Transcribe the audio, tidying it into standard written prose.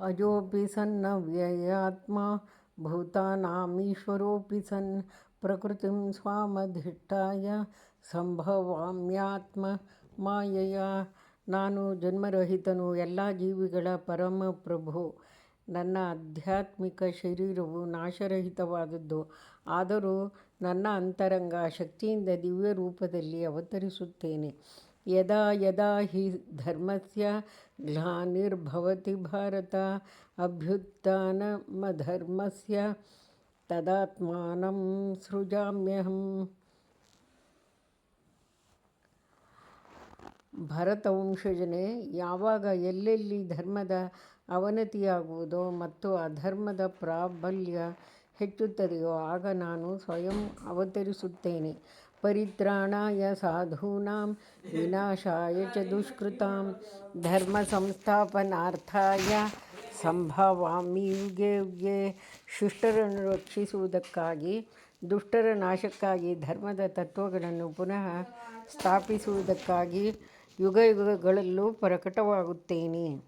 अजोऽपि सन्नव्ययात्मा भूतानामीश्वरोऽपि सन् प्रकृतिं स्वामधिष्ठाय ಸಂಭವಾಮ್ಯಾತ್ಮ ಮಾಯೆಯ. ನಾನು ಜನ್ಮರಹಿತನು, ಎಲ್ಲ ಜೀವಿಗಳ ಪರಮ ಪ್ರಭು. ನನ್ನ ಆಧ್ಯಾತ್ಮಿಕ ಶರೀರವು ನಾಶರಹಿತವಾದದ್ದು. ಆದರೂ ನನ್ನ ಅಂತರಂಗ ಶಕ್ತಿಯಿಂದ ದಿವ್ಯ ರೂಪದಲ್ಲಿ ಅವತರಿಸುತ್ತೇನೆ. ಯದಾ ಯದಾ ಹಿ ಧರ್ಮಸ್ಯ ಗ್ಲಾನಿರ್ಭವತಿ ಭಾರತ ಅಭ್ಯುತ್ಥಾನಮಧರ್ಮಸ್ಯ ತದಾತ್ಮಾನಂ ಸೃಜಾಮ್ಯಹಂ. ಭರತವಂಶಜನೇ, ಯಾವಾಗ ಎಲ್ಲೆಲ್ಲಿ ಧರ್ಮದ ಅವನತಿಯಾಗುವುದೋ ಮತ್ತು ಅಧರ್ಮದ ಪ್ರಾಬಲ್ಯ ಹೆಚ್ಚುತ್ತದೆಯೋ ಆಗ ನಾನು ಸ್ವಯಂ ಅವತರಿಸುತ್ತೇನೆ. ಪರಿತ್ರಾಣಾಯ ಸಾಧೂನಾಂ ವಿನಾಶಾಯ ಚ ದುಷ್ಕೃತಾಂ ಧರ್ಮ ಸಂಸ್ಥಾಪನಾರ್ಥಾಯ ಸಂಭವಾಮಿ ಯುಗೆ ಯುಗೆ. ಶಿಷ್ಟರನ್ನು ರಕ್ಷಿಸುವುದಕ್ಕಾಗಿ, ದುಷ್ಟರ ನಾಶಕ್ಕಾಗಿ, ಧರ್ಮದ ತತ್ವಗಳನ್ನು ಪುನಃ ಸ್ಥಾಪಿಸುವುದಕ್ಕಾಗಿ ಯುಗ ಯುಗಗಳಲ್ಲೂ ಪ್ರಕಟವಾಗುತ್ತೇನೆ.